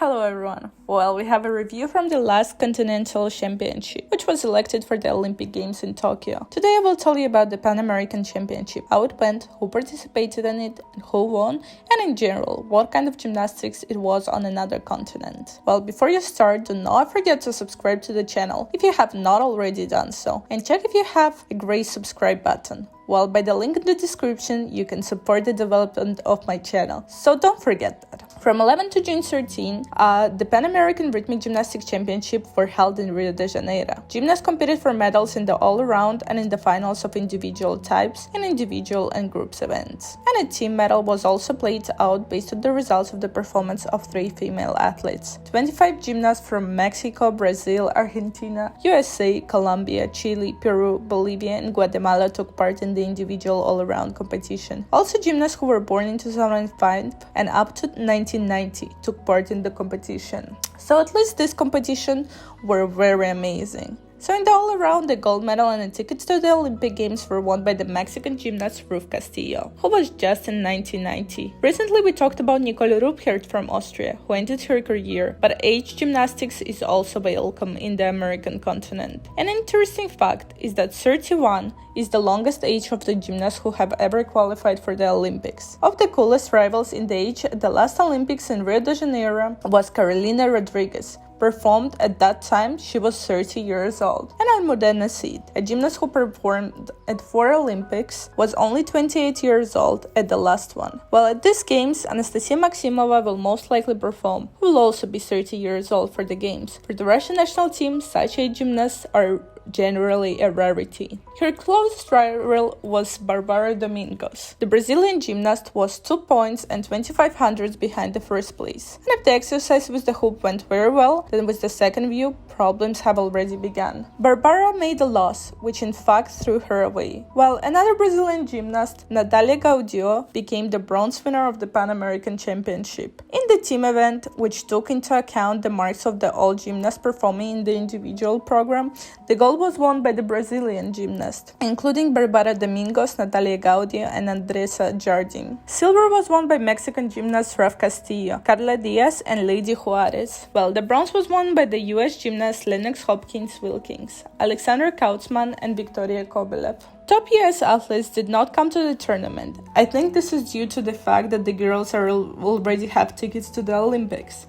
Hello everyone. Well, we have a review from the last Continental Championship, which was selected for the Olympic Games in Tokyo. Today I will tell you about the Pan American Championship, how it went, who participated in it, and who won, and in general, what kind of gymnastics it was on another continent. Well, before you start, do not forget to subscribe to the channel if you have not already done so, and check if you have a gray subscribe button. Well, by the link in the description, you can support the development of my channel, so don't forget that. From 11 to June 13, the Pan American Rhythmic Gymnastics Championship were held in Rio de Janeiro. Gymnasts competed for medals in the all-around and in the finals of individual types in individual and groups events. And a team medal was also played out based on the results of the performance of 3 female athletes. 25 gymnasts from Mexico, Brazil, Argentina, USA, Colombia, Chile, Peru, Bolivia, and Guatemala took part in the individual all-around competition. Also, gymnasts who were born in 2005 and up to 1990 took part in the competition. So at least this competition were very amazing. So in the all-around, the gold medal and the tickets to the Olympic Games were won by the Mexican gymnast Ruth Castillo, who was just in 1990. Recently we talked about Nicole Ruppert from Austria, who ended her career, but age gymnastics is also welcome in the American continent. An interesting fact is that 31 is the longest age of the gymnasts who have ever qualified for the Olympics. Of the coolest rivals in the age at the last Olympics in Rio de Janeiro was Carolina Rodriguez. Performed at that time, she was 30 years old. And Almudena Cid, a gymnast who performed at 4 Olympics, was only 28 years old at the last one. While at these games, Anastasia Maximova will most likely perform, who will also be 30 years old for the games. For the Russian national team, such age gymnasts are generally a rarity. Her closest rival was Barbara Domingos. The Brazilian gymnast was 2 points and 25 hundredths behind the first place. And if the exercise with the hoop went very well, then with the second view, problems have already begun. Barbara made a loss, which in fact threw her away, while another Brazilian gymnast, Natalia Gaudio, became the bronze winner of the Pan American Championship. In the team event, which took into account the marks of the all gymnasts performing in the individual program, the gold was won by the Brazilian gymnasts, including Barbara Domingos, Natalia Gaudio, and Andressa Jardim. Silver was won by Mexican gymnasts Ruth Castillo, Carla Diaz, and Lady Juarez, while the bronze was won by the US gymnasts Lennox Hopkins-Wilkins, Alexandra Kautzman, and Victoria Kobelev. Top US athletes did not come to the tournament. I think this is due to the fact that the girls already have tickets to the Olympics.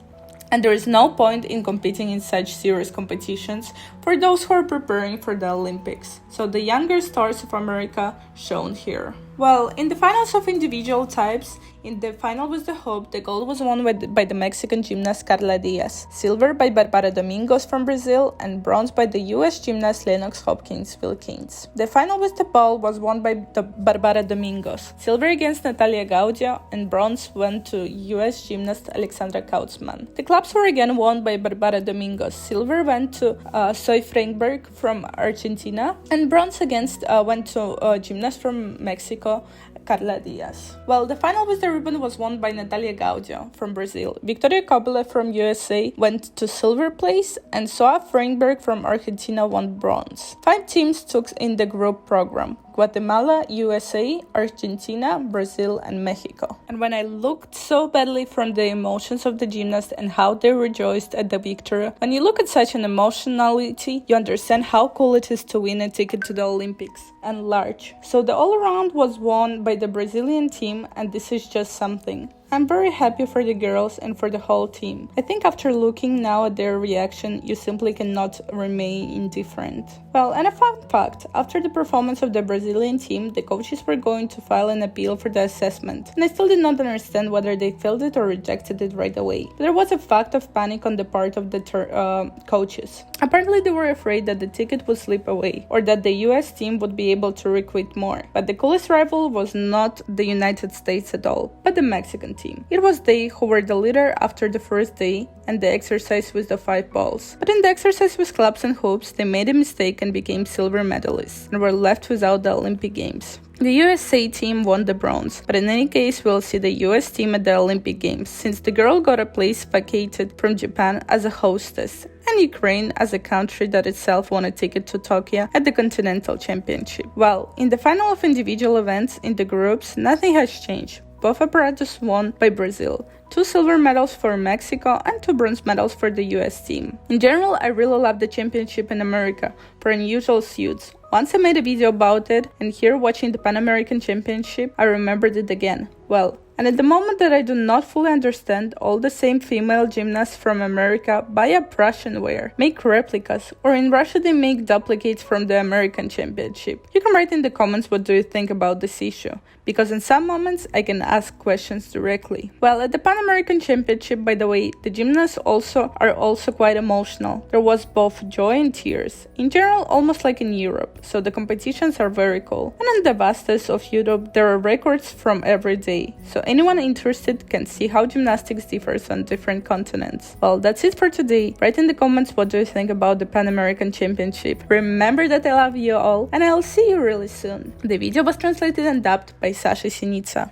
And there is no point in competing in such serious competitions for those who are preparing for the Olympics. So the younger stars of America shown here. Well, in the finals of individual types, in the final with the hoop, the gold was won by the Mexican gymnast Carla Diaz, silver by Barbara Domingos from Brazil, and bronze by the US gymnast Lennox Hopkins-Wilkins. The final with the ball was won by Barbara Domingos, silver against Natalia Gaudio, and bronze went to US gymnast Alexandra Kautzman. The clubs were again won by Barbara Domingos, silver went to Zoe Freiberg from Argentina, and bronze went to gymnast from Mexico, Carla Diaz. Well, the final with the ribbon was won by Natalia Gaudio from Brazil. Victoria Kobelev from USA went to silver place, and Zoe Freiberg from Argentina won bronze. 5 teams took in the group program: Guatemala, USA, Argentina, Brazil, and Mexico. And when I looked so badly from the emotions of the gymnasts and how they rejoiced at the victory, when you look at such an emotionality, you understand how cool it is to win a ticket to the Olympics, and large. So the all-around was won by the Brazilian team, and this is just something. I'm very happy for the girls and for the whole team. I think after looking now at their reaction, you simply cannot remain indifferent. Well, and a fun fact, after the performance of the Brazilian team, the coaches were going to file an appeal for the assessment, and I still did not understand whether they filled it or rejected it right away. But there was a fact of panic on the part of the coaches. Apparently they were afraid that the ticket would slip away, or that the US team would be able to recruit more. But the coolest rival was not the United States at all, but the Mexican team. It was they who were the leader after the first day and the exercise with the 5 balls. But in the exercise with clubs and hoops, they made a mistake and became silver medalists and were left without the Olympic Games. The USA team won the bronze, but in any case we'll see the US team at the Olympic Games, since the girl got a place vacated from Japan as a hostess, and Ukraine as a country that itself won a ticket to Tokyo at the Continental Championship. Well, in the final of individual events in the groups, nothing has changed. Both apparatus won by Brazil, 2 silver medals for Mexico and 2 bronze medals for the US team. In general, I really love the championship in America for unusual suits. Once I made a video about it, and here watching the Pan American Championship, I remembered it again. Well, and at the moment that I do not fully understand, all the same female gymnasts from America buy a Prussian wear, make replicas, or in Russia they make duplicates from the American Championship. You can write in the comments what do you think about this issue, because in some moments I can ask questions directly. Well, at the Pan American Championship, by the way, the gymnasts are also quite emotional. There was both joy and tears. In general, almost like in Europe, so the competitions are very cool. And in the vastness of Europe, there are records from every day, so anyone interested can see how gymnastics differs on different continents. Well, that's it for today. Write in the comments what do you think about the Pan American Championship. Remember that I love you all, and I'll see you really soon. The video was translated and dubbed by Sasha Sinica.